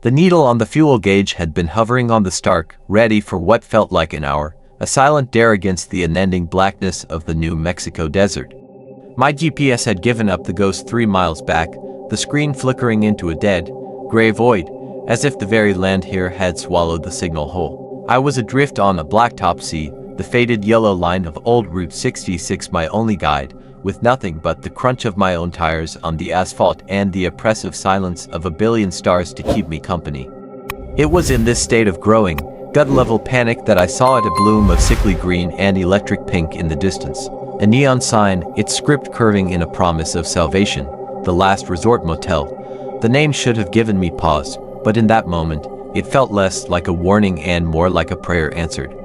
The needle on the fuel gauge had been hovering on the stark, ready for what felt like an hour, a silent dare against the unending blackness of the New Mexico desert. My GPS had given up the ghost 3 miles back, the screen flickering into a dead, gray void, as if the very land here had swallowed the signal whole. I was adrift on a blacktop sea, the faded yellow line of old Route 66 my only guide, with nothing but the crunch of my own tires on the asphalt and the oppressive silence of a billion stars to keep me company. It was in this state of growing, gut-level panic that I saw a bloom of sickly green and electric pink in the distance. A neon sign, its script curving in a promise of salvation. The Last Resort Motel. The name should have given me pause, but in that moment, it felt less like a warning and more like a prayer answered.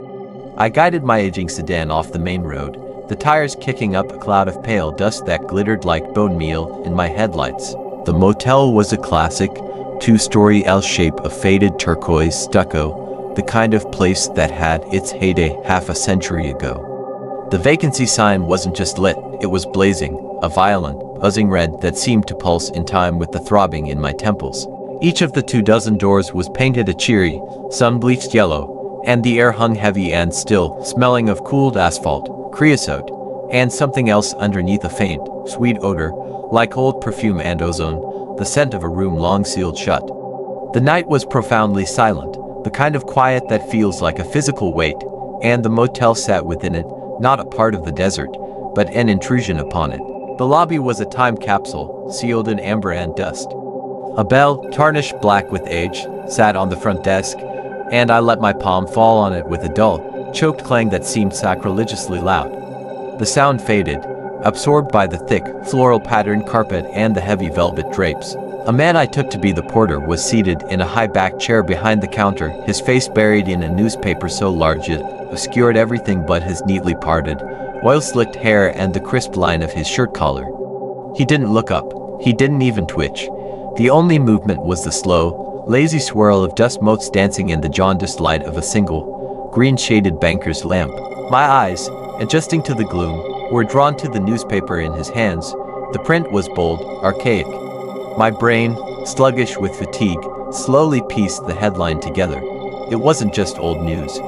I guided my aging sedan off the main road, the tires kicking up a cloud of pale dust that glittered like bone meal in my headlights. The motel was a classic, 2-story L shape of faded turquoise stucco, the kind of place that had its heyday half a century ago. The vacancy sign wasn't just lit, it was blazing, a violent, buzzing red that seemed to pulse in time with the throbbing in my temples. Each of the 24 doors was painted a cheery, sun-bleached yellow, and the air hung heavy and still, smelling of cooled asphalt, creosote, and something else underneath, a faint, sweet odor, like old perfume and ozone, the scent of a room long sealed shut. The night was profoundly silent, the kind of quiet that feels like a physical weight, and the motel sat within it, not a part of the desert, but an intrusion upon it. The lobby was a time capsule, sealed in amber and dust. A bell, tarnished black with age, sat on the front desk, and I let my palm fall on it with a dull, choked clang that seemed sacrilegiously loud. The sound faded, absorbed by the thick, floral-patterned carpet and the heavy velvet drapes. A man I took to be the porter was seated in a high-backed chair behind the counter, his face buried in a newspaper so large it obscured everything but his neatly parted, oil-slicked hair and the crisp line of his shirt collar. He didn't look up. He didn't even twitch. The only movement was the slow, lazy swirl of dust motes dancing in the jaundiced light of a single, green-shaded banker's lamp. My eyes, adjusting to the gloom, were drawn to the newspaper in his hands. The print was bold, archaic. My brain, sluggish with fatigue, slowly pieced the headline together. It wasn't just old news.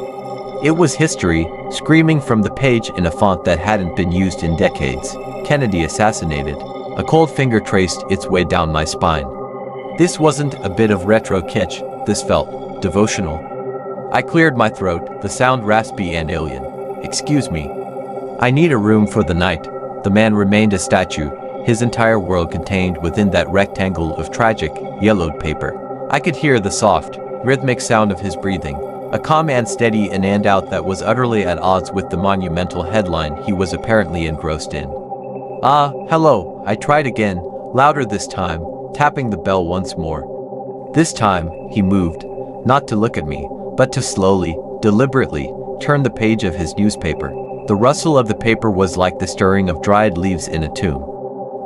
It was history, screaming from the page in a font that hadn't been used in decades. Kennedy assassinated. A cold finger traced its way down my spine. This wasn't a bit of retro kitsch, this felt devotional. I cleared my throat, the sound raspy and alien. "Excuse me. I need a room for the night." The man remained a statue, his entire world contained within that rectangle of tragic, yellowed paper. I could hear the soft, rhythmic sound of his breathing, a calm and steady in and out that was utterly at odds with the monumental headline he was apparently engrossed in. "Ah, hello," I tried again, louder this time, tapping the bell once more. This time, he moved, not to look at me, but to slowly, deliberately, turn the page of his newspaper. The rustle of the paper was like the stirring of dried leaves in a tomb.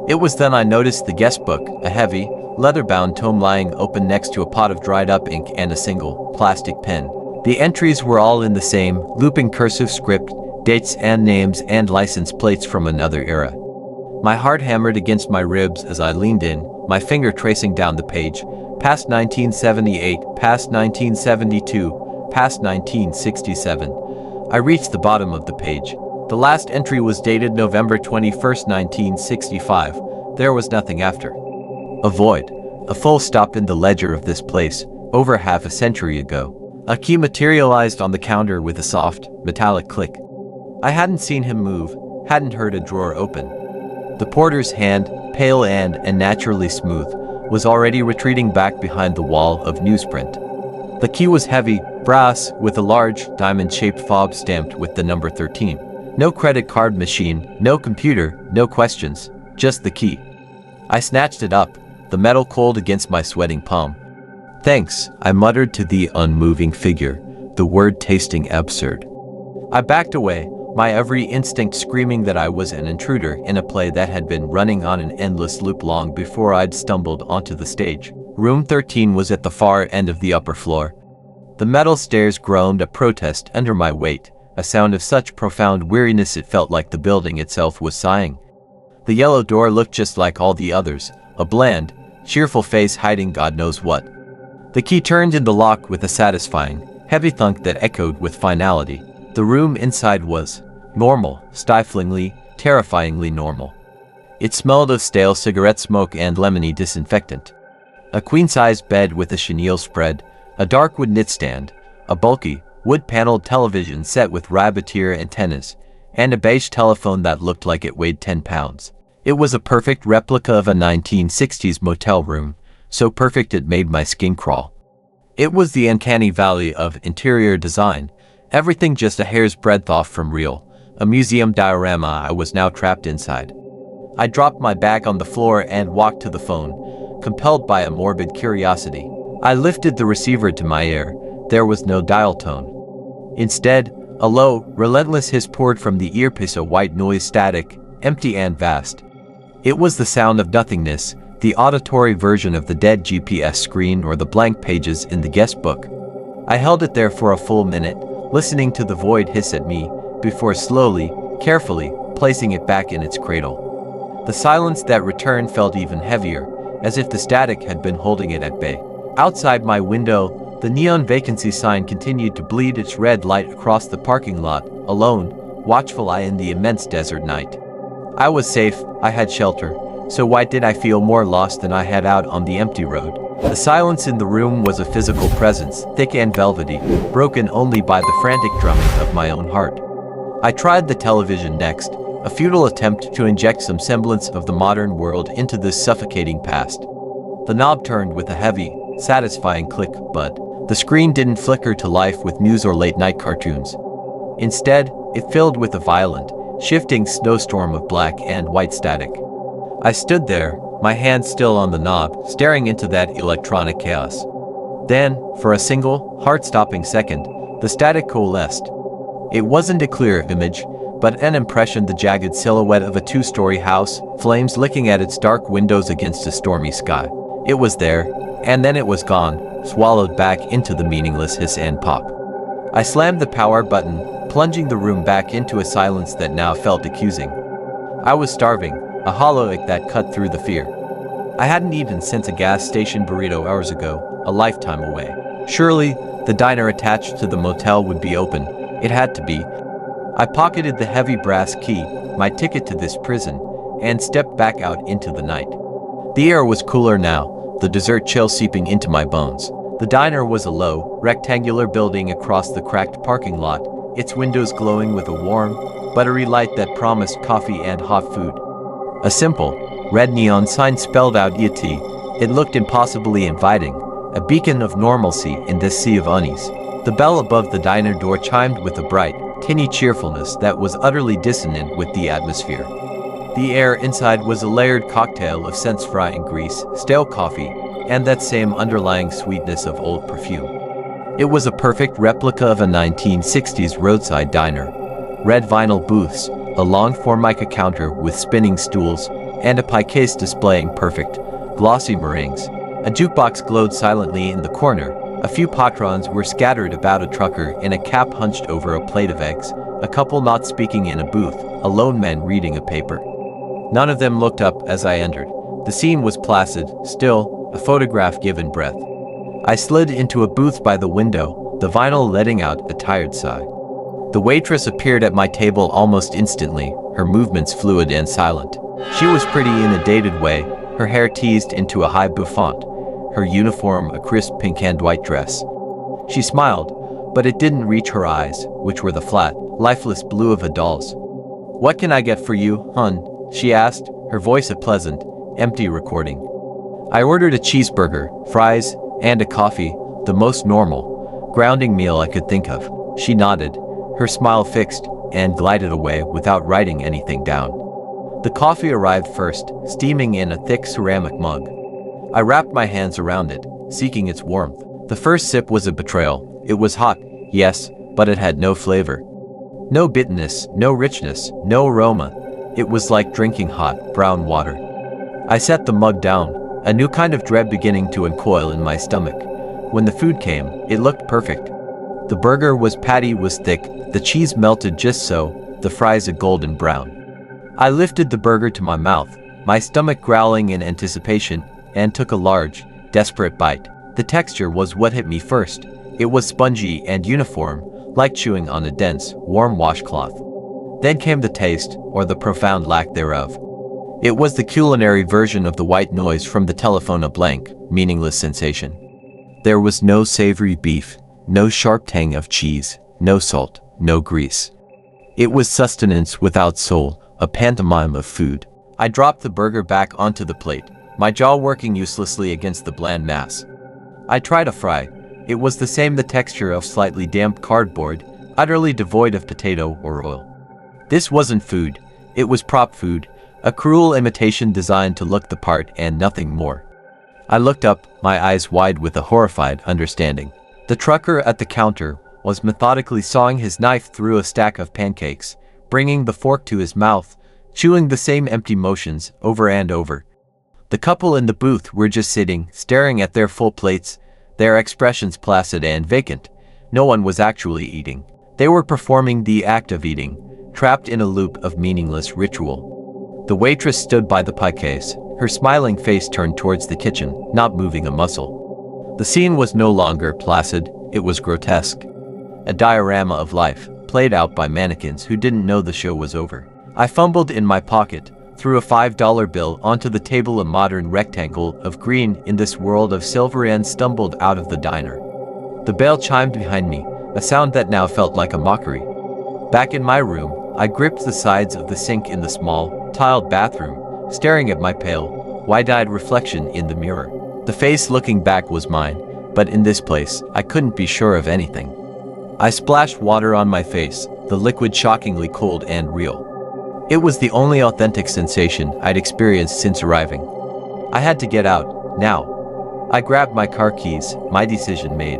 It was then I noticed the guest book, a heavy, leather-bound tome lying open next to a pot of dried-up ink and a single, plastic pen. The entries were all in the same, looping cursive script, dates and names and license plates from another era. My heart hammered against my ribs as I leaned in, my finger tracing down the page, past 1978, past 1972, past 1967. I reached the bottom of the page. The last entry was dated November 21st, 1965. There was nothing after. A void. A full stop in the ledger of this place, over half a century ago. A key materialized on the counter with a soft, metallic click. I hadn't seen him move, hadn't heard a drawer open. The porter's hand, pale and unnaturally smooth, was already retreating back behind the wall of newsprint. The key was heavy, brass, with a large, diamond-shaped fob stamped with the number 13. No credit card machine, no computer, no questions, just the key. I snatched it up, the metal cold against my sweating palm. "Thanks," I muttered to the unmoving figure, the word tasting absurd. I backed away, my every instinct screaming that I was an intruder in a play that had been running on an endless loop long before I'd stumbled onto the stage. Room 13 was at the far end of the upper floor. The metal stairs groaned a protest under my weight, a sound of such profound weariness it felt like the building itself was sighing. The yellow door looked just like all the others, a bland, cheerful face hiding God knows what. The key turned in the lock with a satisfying, heavy thunk that echoed with finality. The room inside was normal, stiflingly, terrifyingly normal. It smelled of stale cigarette smoke and lemony disinfectant. A queen-sized bed with a chenille spread, a dark wood nightstand, a bulky, wood-paneled television set with rabbitier antennas, and a beige telephone that looked like it weighed 10 pounds. It was a perfect replica of a 1960s motel room, so perfect it made my skin crawl. It was the uncanny valley of interior design, everything just a hair's breadth off from real, a museum diorama. I was now trapped inside. I dropped my bag on the floor and walked to the phone, compelled by a morbid curiosity. I lifted the receiver to my ear. There was no dial tone. Instead, a low, relentless hiss poured from the earpiece, a white noise, static, empty and vast. It was the sound of nothingness, the auditory version of the dead GPS screen or the blank pages in the guest book. I held it there for a full minute, listening to the void hiss at me, before slowly, carefully, placing it back in its cradle. The silence that returned felt even heavier, as if the static had been holding it at bay. Outside my window, the neon vacancy sign continued to bleed its red light across the parking lot, alone, watchful eye in the immense desert night. I was safe, I had shelter, so why did I feel more lost than I had out on the empty road? The silence in the room was a physical presence, thick and velvety, broken only by the frantic drumming of my own heart. I tried the television next, a futile attempt to inject some semblance of the modern world into this suffocating past. The knob turned with a heavy, satisfying click, but the screen didn't flicker to life with news or late-night cartoons. Instead, it filled with a violent, shifting snowstorm of black and white static. I stood there, my hand still on the knob, staring into that electronic chaos. Then, for a single, heart-stopping second, the static coalesced. It wasn't a clear image, but an impression, the jagged silhouette of a two-story house, flames licking at its dark windows against a stormy sky. It was there, and then it was gone, swallowed back into the meaningless hiss and pop. I slammed the power button, plunging the room back into a silence that now felt accusing. I was starving, a hollow ache that cut through the fear. I hadn't eaten since a gas station burrito hours ago, a lifetime away. Surely, the diner attached to the motel would be open. It had to be. I pocketed the heavy brass key, my ticket to this prison, and stepped back out into the night. The air was cooler now, the desert chill seeping into my bones. The diner was a low, rectangular building across the cracked parking lot, its windows glowing with a warm, buttery light that promised coffee and hot food. A simple, red neon sign spelled out ET. It looked impossibly inviting, a beacon of normalcy in this sea of unease. The bell above the diner door chimed with a bright, tinny cheerfulness that was utterly dissonant with the atmosphere. The air inside was a layered cocktail of scents, frying grease, stale coffee, and that same underlying sweetness of old perfume. It was a perfect replica of a 1960s roadside diner. Red vinyl booths, a long formica counter with spinning stools, and a pie case displaying perfect, glossy meringues. A jukebox glowed silently in the corner. A few patrons were scattered about, a trucker in a cap hunched over a plate of eggs, a couple not speaking in a booth, a lone man reading a paper. None of them looked up as I entered. The scene was placid, still, a photograph given breath. I slid into a booth by the window, the vinyl letting out a tired sigh. The waitress appeared at my table almost instantly, her movements fluid and silent. She was pretty in a dated way, her hair teased into a high bouffant, her uniform a crisp pink and white dress. She smiled, but it didn't reach her eyes, which were the flat, lifeless blue of a doll's. "What can I get for you, hun?" she asked, her voice a pleasant, empty recording. I ordered a cheeseburger, fries, and a coffee, the most normal, grounding meal I could think of. She nodded, her smile fixed, and glided away without writing anything down. The coffee arrived first, steaming in a thick ceramic mug. I wrapped my hands around it, seeking its warmth. The first sip was a betrayal. It was hot, yes, but it had no flavor. No bitterness, no richness, no aroma. It was like drinking hot, brown water. I set the mug down, a new kind of dread beginning to uncoil in my stomach. When the food came, it looked perfect. The burger patty was thick, the cheese melted just so, the fries a golden brown. I lifted the burger to my mouth, my stomach growling in anticipation, and took a large, desperate bite. The texture was what hit me first. It was spongy and uniform, like chewing on a dense, warm washcloth. Then came the taste, or the profound lack thereof. It was the culinary version of the white noise from the telephone, a blank, meaningless sensation. There was no savory beef, no sharp tang of cheese, no salt, no grease. It was sustenance without soul, a pantomime of food. I dropped the burger back onto the plate, my jaw working uselessly against the bland mass. I tried a fry. It was the same, the texture of slightly damp cardboard, utterly devoid of potato or oil. This wasn't food, it was prop food, a cruel imitation designed to look the part and nothing more. I looked up, my eyes wide with a horrified understanding. The trucker at the counter was methodically sawing his knife through a stack of pancakes, bringing the fork to his mouth, chewing the same empty motions over and over. The couple in the booth were just sitting, staring at their full plates, their expressions placid and vacant. No one was actually eating. They were performing the act of eating, trapped in a loop of meaningless ritual. The waitress stood by the pie case, her smiling face turned towards the kitchen, not moving a muscle. The scene was no longer placid, it was grotesque. A diorama of life, played out by mannequins who didn't know the show was over. I fumbled in my pocket, threw a $5 bill onto the table, a modern rectangle of green in this world of silver, and stumbled out of the diner. The bell chimed behind me, a sound that now felt like a mockery. Back in my room, I gripped the sides of the sink in the small, tiled bathroom, staring at my pale, wide-eyed reflection in the mirror. The face looking back was mine, but in this place, I couldn't be sure of anything. I splashed water on my face, the liquid shockingly cold and real. It was the only authentic sensation I'd experienced since arriving. I had to get out, now. I grabbed my car keys, my decision made.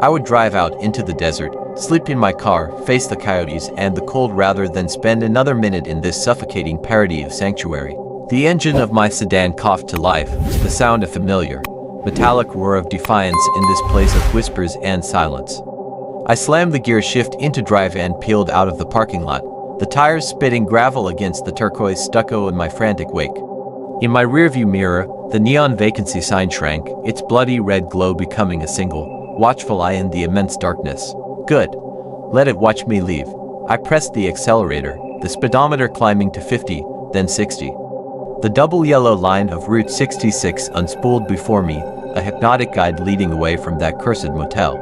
I would drive out into the desert, sleep in my car, face the coyotes and the cold rather than spend another minute in this suffocating parody of sanctuary. The engine of my sedan coughed to life, the sound a familiar, metallic roar of defiance in this place of whispers and silence. I slammed the gear shift into drive and peeled out of the parking lot, the tires spitting gravel against the turquoise stucco in my frantic wake. In my rearview mirror, the neon vacancy sign shrank, its bloody red glow becoming a single, watchful eye in the immense darkness. Good. Let it watch me leave. I pressed the accelerator, the speedometer climbing to 50, then 60. The double yellow line of Route 66 unspooled before me, a hypnotic guide leading away from that cursed motel.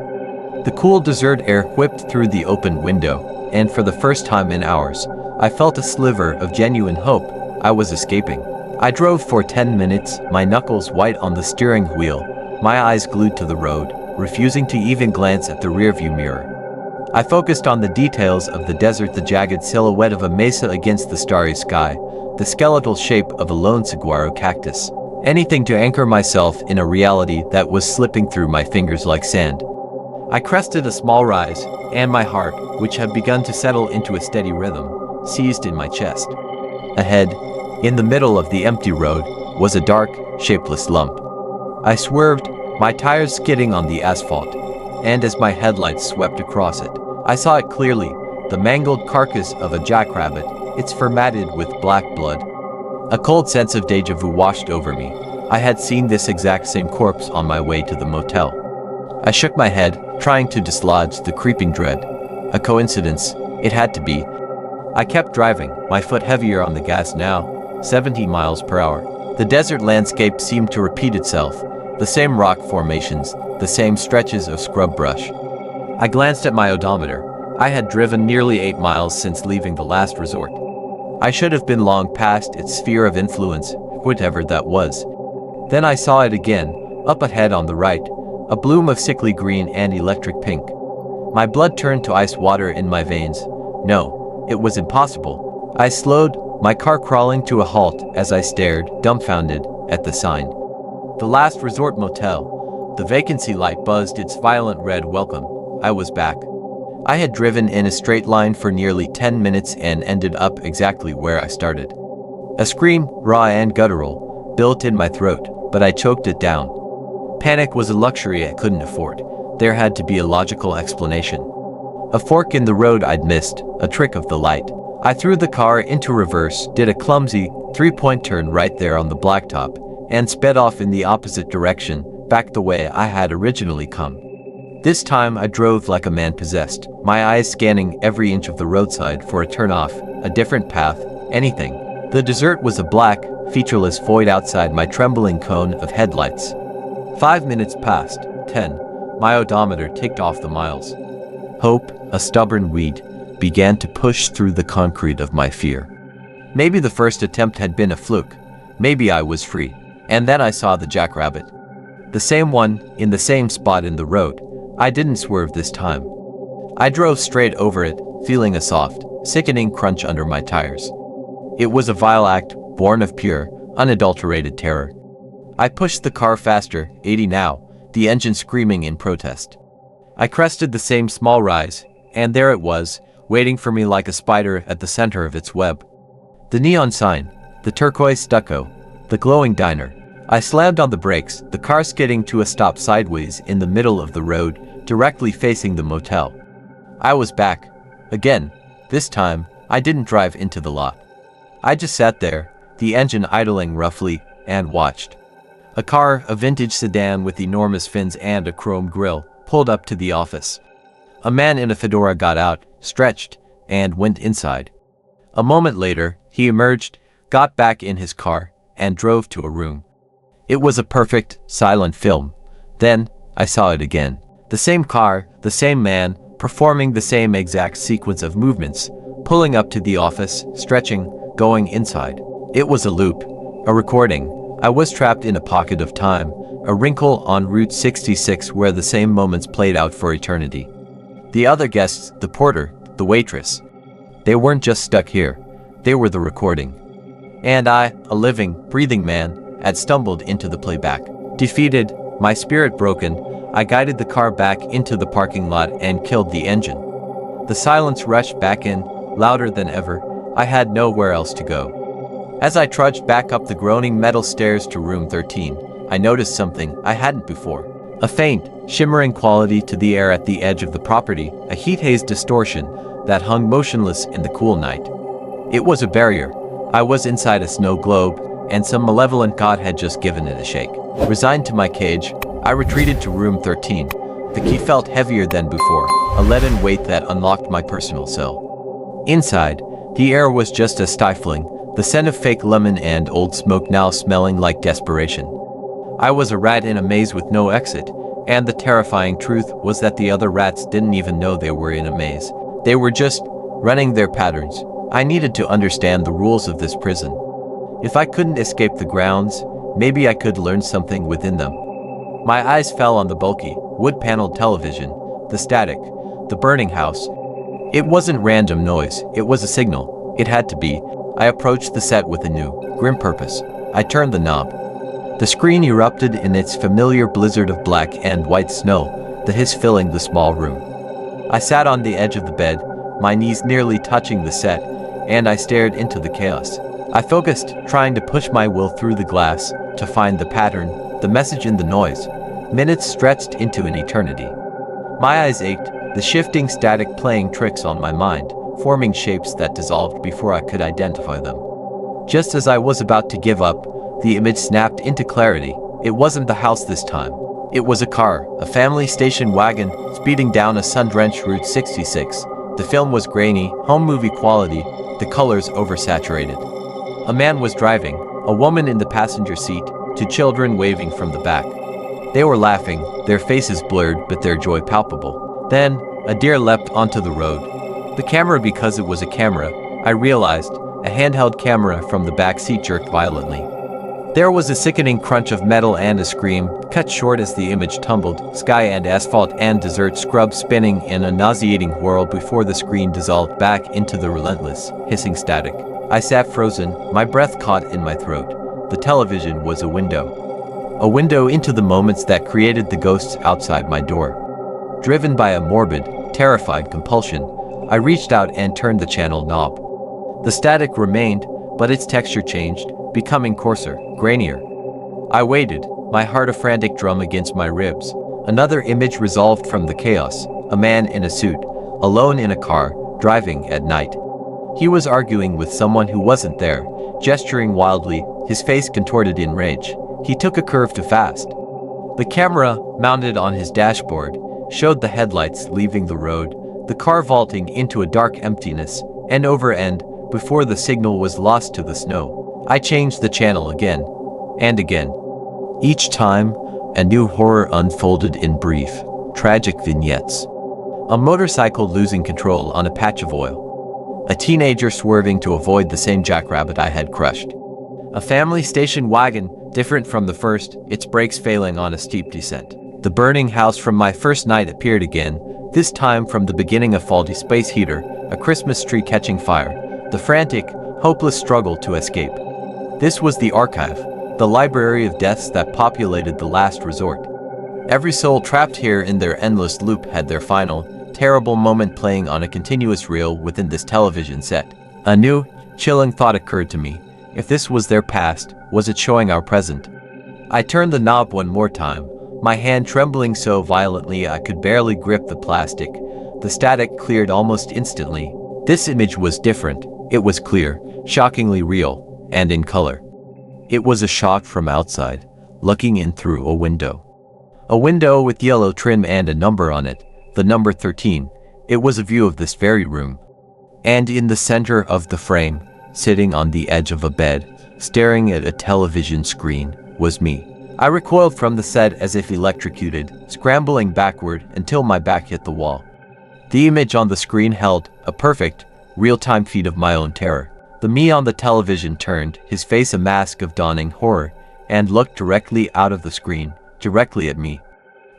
The cool desert air whipped through the open window, and for the first time in hours, I felt a sliver of genuine hope. I was escaping. I drove for 10 minutes, my knuckles white on the steering wheel, my eyes glued to the road, refusing to even glance at the rearview mirror. I focused on the details of the desert, the jagged silhouette of a mesa against the starry sky, the skeletal shape of a lone saguaro cactus. Anything to anchor myself in a reality that was slipping through my fingers like sand. I crested a small rise, and my heart, which had begun to settle into a steady rhythm, seized in my chest. Ahead, in the middle of the empty road, was a dark, shapeless lump. I swerved, my tires skidding on the asphalt, and as my headlights swept across it, I saw it clearly, the mangled carcass of a jackrabbit, its fur matted with black blood. A cold sense of deja vu washed over me. I had seen this exact same corpse on my way to the motel. I shook my head, trying to dislodge the creeping dread. A coincidence, it had to be. I kept driving, my foot heavier on the gas now, 70 miles per hour. The desert landscape seemed to repeat itself, the same rock formations, the same stretches of scrub brush. I glanced at my odometer. I had driven nearly 8 miles since leaving the last resort. I should have been long past its sphere of influence, whatever that was. Then I saw it again, up ahead on the right, a bloom of sickly green and electric pink. My blood turned to ice water in my veins. No, it was impossible. I slowed, my car crawling to a halt as I stared, dumbfounded, at the sign. The Last Resort Motel. The vacancy light buzzed its violent red welcome. I was back. I had driven in a straight line for nearly 10 minutes and ended up exactly where I started. A scream, raw and guttural, built in my throat, but I choked it down. Panic was a luxury I couldn't afford. There had to be a logical explanation. A fork in the road I'd missed, a trick of the light. I threw the car into reverse, did a clumsy, three-point turn right there on the blacktop, and sped off in the opposite direction, back the way I had originally come. This time I drove like a man possessed, my eyes scanning every inch of the roadside for a turnoff, a different path, anything. The desert was a black, featureless void outside my trembling cone of headlights. 5 minutes passed, 10. My odometer ticked off the miles. Hope, a stubborn weed, began to push through the concrete of my fear. Maybe the first attempt had been a fluke. Maybe I was free. And then I saw the jackrabbit. The same one, in the same spot in the road. I didn't swerve this time. I drove straight over it, feeling a soft, sickening crunch under my tires. It was a vile act, born of pure, unadulterated terror. I pushed the car faster, 80 now, the engine screaming in protest. I crested the same small rise, and there it was, waiting for me like a spider at the center of its web. The neon sign, the turquoise stucco, the glowing diner. I slammed on the brakes, the car skidding to a stop sideways in the middle of the road, directly facing the motel. I was back. Again. This time, I didn't drive into the lot. I just sat there, the engine idling roughly, and watched. A car, a vintage sedan with enormous fins and a chrome grille, pulled up to the office. A man in a fedora got out, stretched, and went inside. A moment later, he emerged, got back in his car, and drove to a room. It was a perfect, silent film. Then, I saw it again. The same car, the same man, performing the same exact sequence of movements, pulling up to the office, stretching, going inside. It was a loop, a recording. I was trapped in a pocket of time, a wrinkle on Route 66 where the same moments played out for eternity. The other guests, the porter, the waitress, they weren't just stuck here. They were the recording. And I, a living, breathing man, had stumbled into the playback. Defeated, my spirit broken, I guided the car back into the parking lot and killed the engine. The silence rushed back in, louder than ever. I had nowhere else to go. As I trudged back up the groaning metal stairs to room 13, I noticed something I hadn't before. A faint, shimmering quality to the air at the edge of the property, a heat haze distortion that hung motionless in the cool night. It was a barrier. I was inside a snow globe, and some malevolent god had just given it a shake. Resigned to my cage, I retreated to room 13. The key felt heavier than before, a leaden weight that unlocked my personal cell. Inside, the air was just as stifling, the scent of fake lemon and old smoke now smelling like desperation. I was a rat in a maze with no exit, and the terrifying truth was that the other rats didn't even know they were in a maze. They were just running their patterns. I needed to understand the rules of this prison. If I couldn't escape the grounds, maybe I could learn something within them. My eyes fell on the bulky, wood-paneled television, the static, the burning house. It wasn't random noise, it was a signal. It had to be. I approached the set with a new, grim purpose. I turned the knob. The screen erupted in its familiar blizzard of black and white snow, the hiss filling the small room. I sat on the edge of the bed, my knees nearly touching the set, and I stared into the chaos. I focused, trying to push my will through the glass, to find the pattern, the message in the noise. Minutes stretched into an eternity. My eyes ached, the shifting static playing tricks on my mind, forming shapes that dissolved before I could identify them. Just as I was about to give up, the image snapped into clarity. It wasn't the house this time. It was a car, a family station wagon, speeding down a sun-drenched Route 66. The film was grainy, home movie quality, the colors oversaturated. A man was driving, a woman in the passenger seat, two children waving from the back. They were laughing, their faces blurred but their joy palpable. Then, a deer leapt onto the road. The camera, because it was a camera, I realized, a handheld camera from the back seat jerked violently. There was a sickening crunch of metal and a scream, cut short as the image tumbled, sky and asphalt and desert scrub spinning in a nauseating whirl before the screen dissolved back into the relentless, hissing static. I sat frozen, my breath caught in my throat. The television was a window. A window into the moments that created the ghosts outside my door. Driven by a morbid, terrified compulsion, I reached out and turned the channel knob. The static remained, but its texture changed, becoming coarser, grainier. I waited, my heart a frantic drum against my ribs. Another image resolved from the chaos, a man in a suit, alone in a car, driving at night. He was arguing with someone who wasn't there, gesturing wildly, his face contorted in rage. He took a curve too fast. The camera, mounted on his dashboard, showed the headlights leaving the road, the car vaulting into a dark emptiness, end over end, before the signal was lost to the snow. I changed the channel again, and again. Each time, a new horror unfolded in brief, tragic vignettes. A motorcycle losing control on a patch of oil. A teenager swerving to avoid the same jackrabbit I had crushed. A family station wagon, different from the first, its brakes failing on a steep descent. The burning house from my first night appeared again, this time from the beginning a faulty space heater, a Christmas tree catching fire, the frantic, hopeless struggle to escape. This was the archive, the library of deaths that populated the last resort. Every soul trapped here in their endless loop had their final, terrible moment playing on a continuous reel within this television set. A new, chilling thought occurred to me. If this was their past, was it showing our present? I turned the knob one more time, my hand trembling so violently I could barely grip the plastic. The static cleared almost instantly. This image was different. It was clear, shockingly real, and in color. It was a shot from outside, looking in through a window. A window with yellow trim and a number on it, the number 13. It was a view of this very room. And in the center of the frame, sitting on the edge of a bed, staring at a television screen, was me. I recoiled from the set as if electrocuted, scrambling backward until my back hit the wall. The image on the screen held a perfect, real-time feed of my own terror. The me on the television turned, his face a mask of dawning horror, and looked directly out of the screen, directly at me.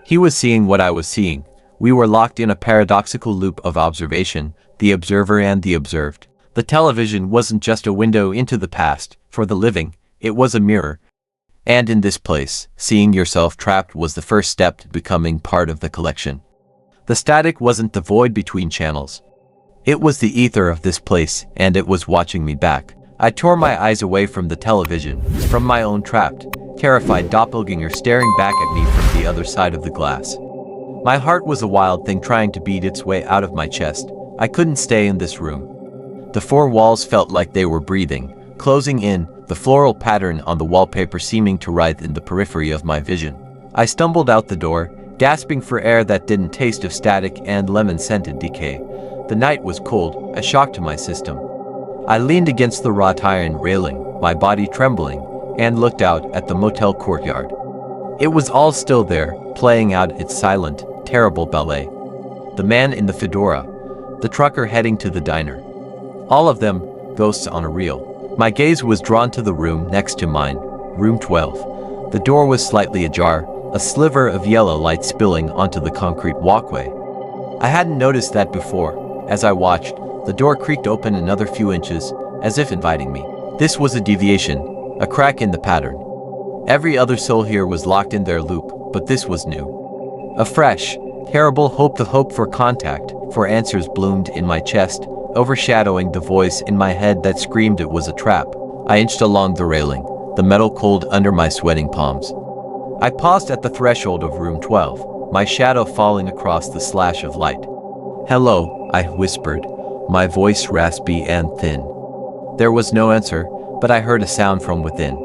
He was seeing what I was seeing. We were locked in a paradoxical loop of observation, the observer and the observed. The television wasn't just a window into the past, for the living, it was a mirror. And in this place, seeing yourself trapped was the first step to becoming part of the collection. The static wasn't the void between channels. It was the ether of this place, and it was watching me back. I tore my eyes away from the television, from my own trapped, terrified doppelganger staring back at me from the other side of the glass. My heart was a wild thing trying to beat its way out of my chest. I couldn't stay in this room. The four walls felt like they were breathing, closing in, the floral pattern on the wallpaper seeming to writhe in the periphery of my vision. I stumbled out the door, gasping for air that didn't taste of static and lemon-scented decay. The night was cold, a shock to my system. I leaned against the wrought iron railing, my body trembling, and looked out at the motel courtyard. It was all still there, playing out its silent, terrible ballet. The man in the fedora, the trucker heading to the diner. All of them, ghosts on a reel. My gaze was drawn to the room next to mine, room 12. The door was slightly ajar, a sliver of yellow light spilling onto the concrete walkway. I hadn't noticed that before. As I watched, the door creaked open another few inches, as if inviting me. This was a deviation, a crack in the pattern. Every other soul here was locked in their loop, but this was new. A fresh, terrible hope. The hope for contact, for answers bloomed in my chest, overshadowing the voice in my head that screamed it was a trap. I inched along the railing, the metal cold under my sweating palms. I paused at the threshold of room 12, my shadow falling across the slash of light. "Hello," I whispered, my voice raspy and thin. There was no answer, but I heard a sound from within.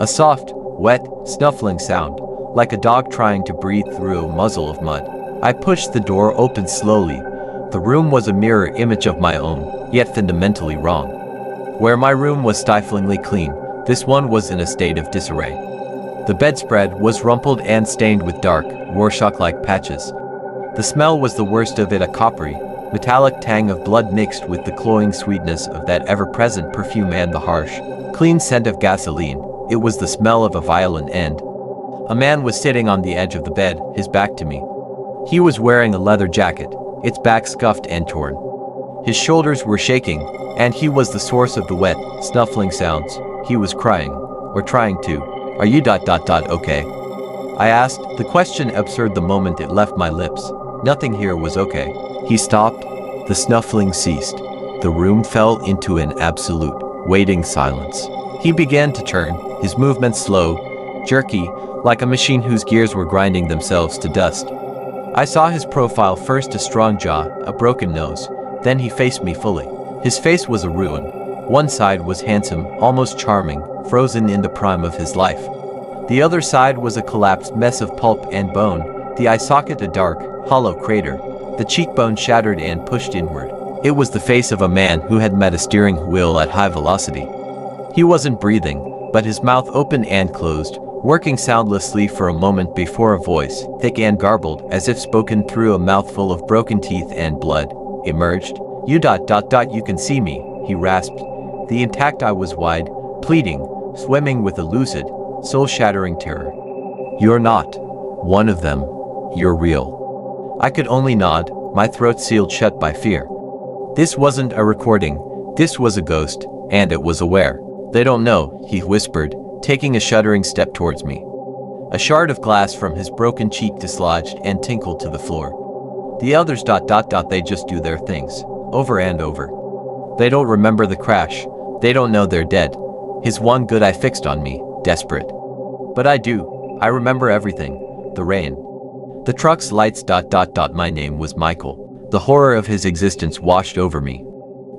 A soft, wet, snuffling sound, like a dog trying to breathe through a muzzle of mud. I pushed the door open slowly. The room was a mirror image of my own, yet fundamentally wrong. Where my room was stiflingly clean, this one was in a state of disarray. The bedspread was rumpled and stained with dark, Rorschach-like patches. The smell was the worst of it, a coppery, metallic tang of blood mixed with the cloying sweetness of that ever-present perfume and the harsh, clean scent of gasoline. It was the smell of a violent end. A man was sitting on the edge of the bed, his back to me. He was wearing a leather jacket, its back scuffed and torn. His shoulders were shaking, and he was the source of the wet, snuffling sounds. He was crying, or trying to. "Are you okay?" I asked, the question absurd the moment it left my lips. Nothing here was okay. He stopped. The snuffling ceased. The room fell into an absolute, waiting silence. He began to turn, his movements slow, jerky, like a machine whose gears were grinding themselves to dust. I saw his profile, first a strong jaw, a broken nose, then he faced me fully. His face was a ruin. One side was handsome, almost charming, frozen in the prime of his life. The other side was a collapsed mess of pulp and bone, the eye socket a dark, hollow crater, the cheekbone shattered and pushed inward. It was the face of a man who had met a steering wheel at high velocity. He wasn't breathing, but his mouth opened and closed, working soundlessly for a moment before a voice, thick and garbled, as if spoken through a mouthful of broken teeth and blood, emerged. You can see me, he rasped. The intact eye was wide, pleading, swimming with a lucid, soul-shattering terror. You're not one of them. You're real. I could only nod, my throat sealed shut by fear. This wasn't a recording, this was a ghost, and it was aware. They don't know, he whispered, taking a shuddering step towards me. A shard of glass from his broken cheek dislodged and tinkled to the floor. The others they just do their things, over and over. They don't remember the crash, they don't know they're dead. His one good eye fixed on me, desperate. But I do, I remember everything, the rain. The truck's lights my name was Michael. The horror of his existence washed over me.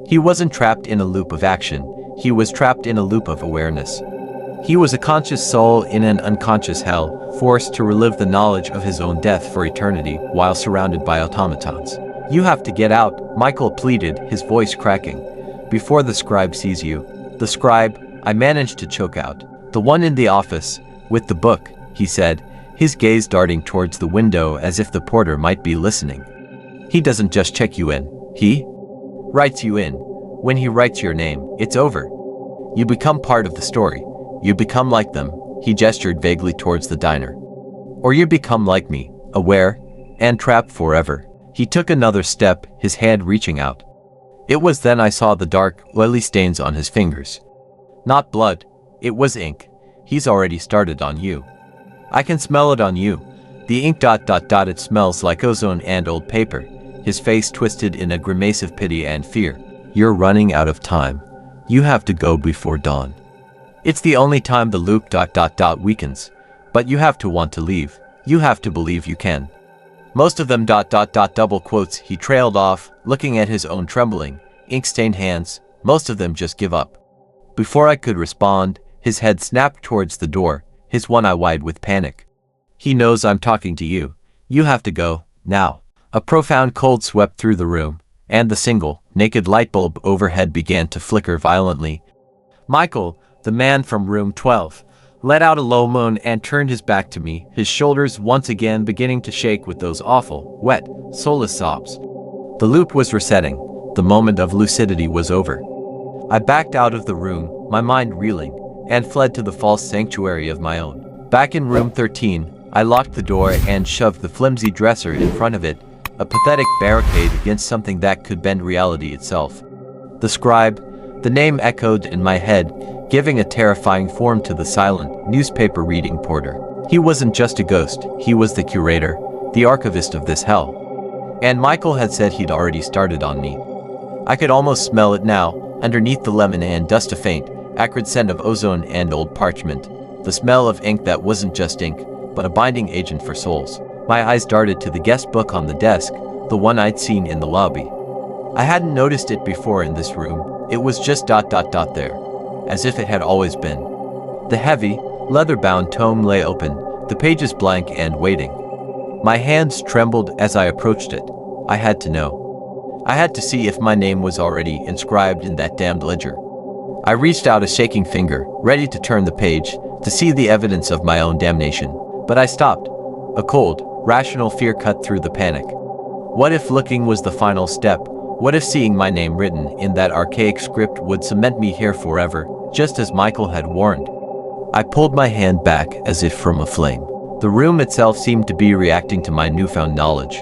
He wasn't trapped in a loop of action, he was trapped in a loop of awareness. He was a conscious soul in an unconscious hell, forced to relive the knowledge of his own death for eternity while surrounded by automatons. You have to get out, Michael pleaded, his voice cracking. Before the scribe sees you. The scribe, I managed to choke out. The one in the office, with the book, he said, his gaze darting towards the window as if the porter might be listening. He doesn't just check you in, he writes you in. When he writes your name, it's over. You become part of the story. You become like them, he gestured vaguely towards the diner. Or you become like me, aware, and trapped forever. He took another step, his hand reaching out. It was then I saw the dark, oily stains on his fingers. Not blood, it was ink. He's already started on you. I can smell it on you. The ink it smells like ozone and old paper. His face twisted in a grimace of pity and fear. You're running out of time. You have to go before dawn. It's the only time the loop weakens. But you have to want to leave. You have to believe you can. Most of them double quotes, he trailed off, looking at his own trembling, ink-stained hands. Most of them just give up. Before I could respond, his head snapped towards the door, his one eye wide with panic. He knows I'm talking to you. You have to go, now. A profound cold swept through the room, and the single, naked light bulb overhead began to flicker violently. Michael, the man from room 12, let out a low moan and turned his back to me, his shoulders once again beginning to shake with those awful, wet, soulless sobs. The loop was resetting. The moment of lucidity was over. I backed out of the room, my mind reeling, and fled to the false sanctuary of my own. Back in room 13, I locked the door and shoved the flimsy dresser in front of it, a pathetic barricade against something that could bend reality itself. The scribe, the name echoed in my head, giving a terrifying form to the silent, newspaper-reading porter. He wasn't just a ghost, he was the curator, the archivist of this hell. And Michael had said he'd already started on me. I could almost smell it now, underneath the lemon and dust, a faint, acrid scent of ozone and old parchment, the smell of ink that wasn't just ink, but a binding agent for souls. My eyes darted to the guest book on the desk, the one I'd seen in the lobby. I hadn't noticed it before in this room, it was just there, as if it had always been. The heavy, leather-bound tome lay open, the pages blank and waiting. My hands trembled as I approached it. I had to know. I had to see if my name was already inscribed in that damned ledger. I reached out a shaking finger, ready to turn the page, to see the evidence of my own damnation. But I stopped. A cold, rational fear cut through the panic. What if looking was the final step? What if seeing my name written in that archaic script would cement me here forever, just as Michael had warned? I pulled my hand back as if from a flame. The room itself seemed to be reacting to my newfound knowledge.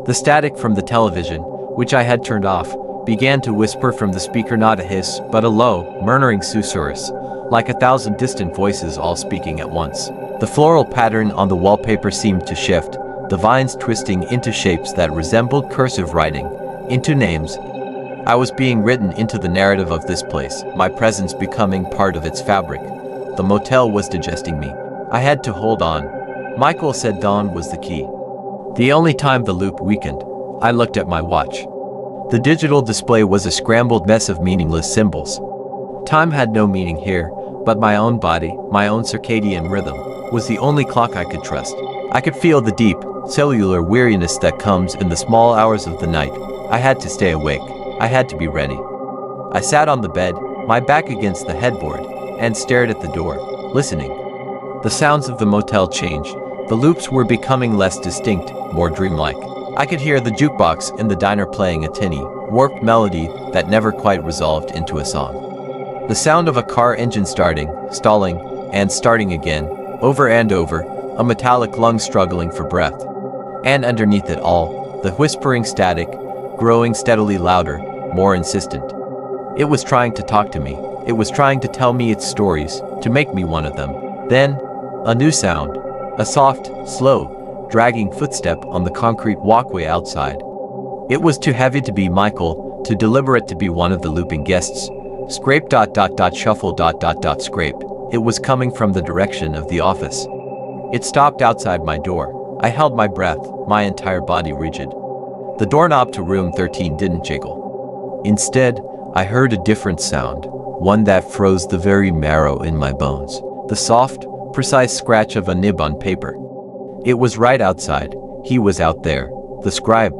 The static from the television, which I had turned off, began to whisper from the speaker, not a hiss, but a low, murmuring susurrus, like 1,000 distant voices all speaking at once. The floral pattern on the wallpaper seemed to shift, the vines twisting into shapes that resembled cursive writing, into names. I was being written into the narrative of this place, my presence becoming part of its fabric. The motel was digesting me. I had to hold on. Michael said dawn was the key. The only time the loop weakened, I looked at my watch. The digital display was a scrambled mess of meaningless symbols. Time had no meaning here, but my own body, my own circadian rhythm, was the only clock I could trust. I could feel the deep, cellular weariness that comes in the small hours of the night. I had to stay awake. I had to be ready. I sat on the bed, my back against the headboard, and stared at the door, listening. The sounds of the motel changed. The loops were becoming less distinct, more dreamlike. I could hear the jukebox in the diner playing a tinny, warped melody that never quite resolved into a song. The sound of a car engine starting, stalling, and starting again, over and over, a metallic lung struggling for breath. And underneath it all, the whispering static, growing steadily louder, more insistent. It was trying to talk to me. It was trying to tell me its stories, to make me one of them. Then, a new sound. A soft, slow, dragging footstep on the concrete walkway outside. It was too heavy to be Michael, too deliberate to be one of the looping guests. Scrape ... shuffle ... scrape. It was coming from the direction of the office. It stopped outside my door. I held my breath, my entire body rigid. The doorknob to room 13 didn't jiggle. Instead, I heard a different sound, one that froze the very marrow in my bones. The soft, precise scratch of a nib on paper. It was right outside. He was out there, the scribe.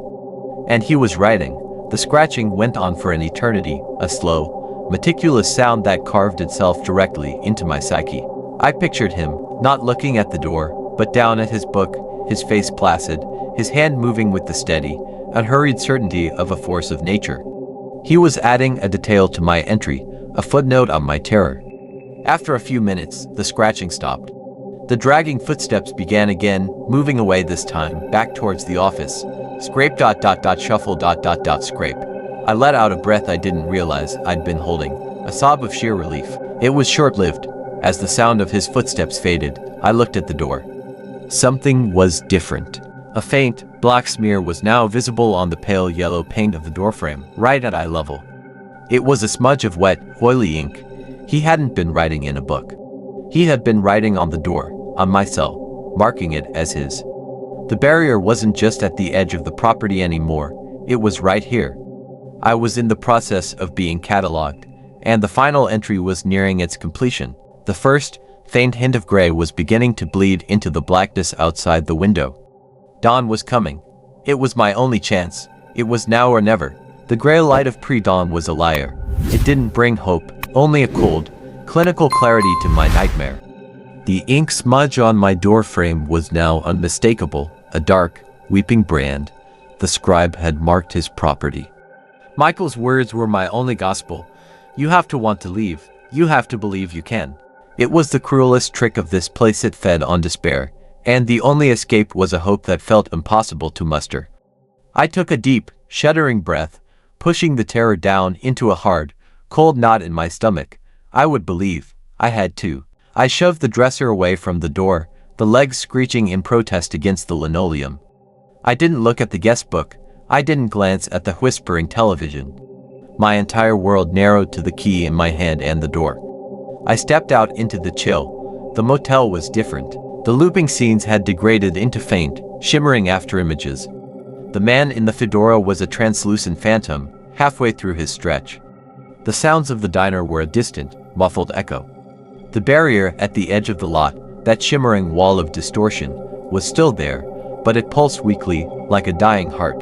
And he was writing. The scratching went on for an eternity, a slow, meticulous sound that carved itself directly into my psyche. I pictured him, not looking at the door, but down at his book, his face placid, his hand moving with the steady, unhurried certainty of a force of nature. He was adding a detail to my entry, a footnote on my terror. After a few minutes, the scratching stopped. The dragging footsteps began again, moving away this time, back towards the office. Scrape ... shuffle ... scrape. I let out a breath I didn't realize I'd been holding, a sob of sheer relief. It was short-lived. As the sound of his footsteps faded, I looked at the door. Something was different. A faint, black smear was now visible on the pale yellow paint of the doorframe, right at eye level. It was a smudge of wet, oily ink. He hadn't been writing in a book. He had been writing on the door, on my cell, marking it as his. The barrier wasn't just at the edge of the property anymore, it was right here. I was in the process of being catalogued, and the final entry was nearing its completion. The first, faint hint of gray was beginning to bleed into the blackness outside the window. Dawn was coming. It was my only chance. It was now or never. The gray light of pre-dawn was a liar. It didn't bring hope, only a cold, clinical clarity to my nightmare. The ink smudge on my doorframe was now unmistakable, a dark, weeping brand. The scribe had marked his property. Michael's words were my only gospel. You have to want to leave. You have to believe you can. It was the cruelest trick of this place. It fed on despair, and the only escape was a hope that felt impossible to muster. I took a deep, shuddering breath, pushing the terror down into a hard, cold knot in my stomach. I would believe. I had to. I shoved the dresser away from the door, the legs screeching in protest against the linoleum. I didn't look at the guest book. I didn't glance at the whispering television. My entire world narrowed to the key in my hand and the door. I stepped out into the chill. The motel was different. The looping scenes had degraded into faint, shimmering after images. The man in the fedora was a translucent phantom, halfway through his stretch. The sounds of the diner were a distant, muffled echo. The barrier at the edge of the lot, that shimmering wall of distortion, was still there, but it pulsed weakly, like a dying heart.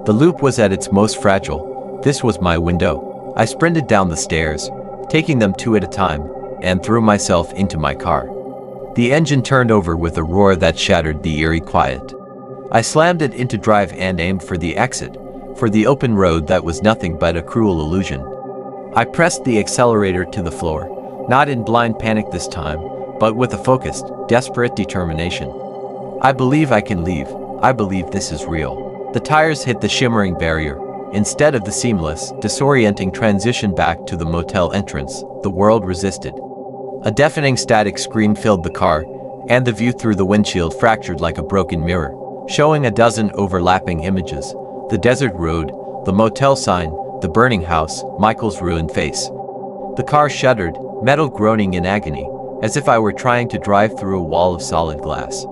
The loop was at its most fragile. This was my window. I sprinted down the stairs, taking them two at a time, and threw myself into my car. The engine turned over with a roar that shattered the eerie quiet. I slammed it into drive and aimed for the exit, for the open road that was nothing but a cruel illusion. I pressed the accelerator to the floor, not in blind panic this time, but with a focused, desperate determination. I believe I can leave. I believe this is real. The tires hit the shimmering barrier. Instead of the seamless, disorienting transition back to the motel entrance, the world resisted. A deafening static scream filled the car, and the view through the windshield fractured like a broken mirror, showing a dozen overlapping images. The desert road, the motel sign, the burning house, Michael's ruined face. The car shuddered, metal groaning in agony, as if I were trying to drive through a wall of solid glass.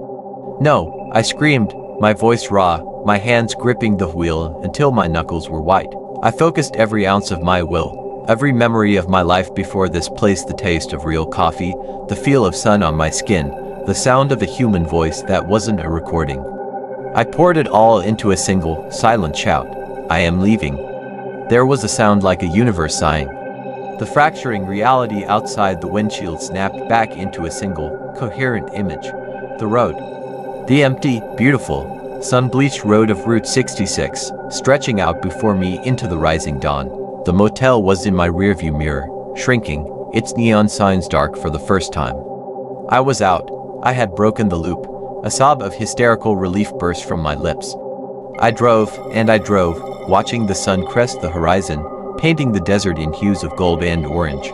No, I screamed, my voice raw, my hands gripping the wheel until my knuckles were white. I focused every ounce of my will, Every memory of my life before this place, the taste of real coffee, the feel of sun on my skin, the sound of a human voice that wasn't a recording. I poured it all into a single, silent shout. I am leaving. There was a sound like a universe sighing. The fracturing reality outside the windshield snapped back into a single, coherent image. The road. The empty, beautiful, sun-bleached road of Route 66, stretching out before me into the rising dawn. The motel was in my rearview mirror, shrinking, its neon signs dark for the first time. I was out. I had broken the loop. A sob of hysterical relief burst from my lips. I drove, and I drove, watching the sun crest the horizon, painting the desert in hues of gold and orange.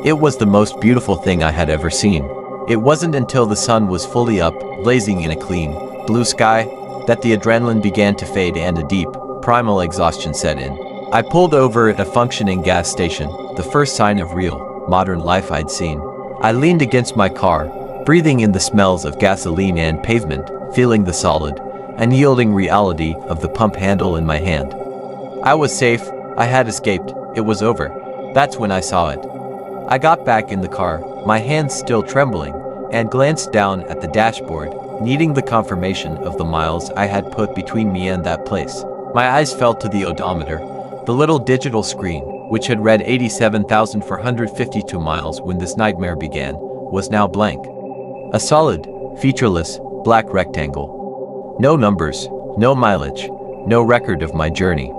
It was the most beautiful thing I had ever seen. It wasn't until the sun was fully up, blazing in a clean, blue sky, that the adrenaline began to fade and a deep, primal exhaustion set in. I pulled over at a functioning gas station, the first sign of real, modern life I'd seen. I leaned against my car, breathing in the smells of gasoline and pavement, feeling the solid, unyielding reality of the pump handle in my hand. I was safe. I had escaped. It was over. That's when I saw it. I got back in the car, my hands still trembling, and glanced down at the dashboard, needing the confirmation of the miles I had put between me and that place. My eyes fell to the odometer, the little digital screen, which had read 87,452 miles when this nightmare began, was now blank. A solid, featureless, black rectangle. No numbers, no mileage, no record of my journey.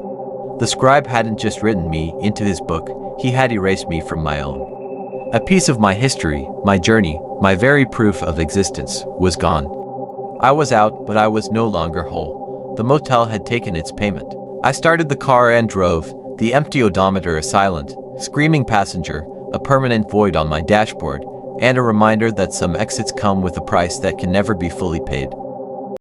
The scribe hadn't just written me into his book, he had erased me from my own. A piece of my history, my journey, my very proof of existence, was gone. I was out, but I was no longer whole. The motel had taken its payment. I started the car and drove, the empty odometer a silent, screaming passenger, a permanent void on my dashboard, and a reminder that some exits come with a price that can never be fully paid.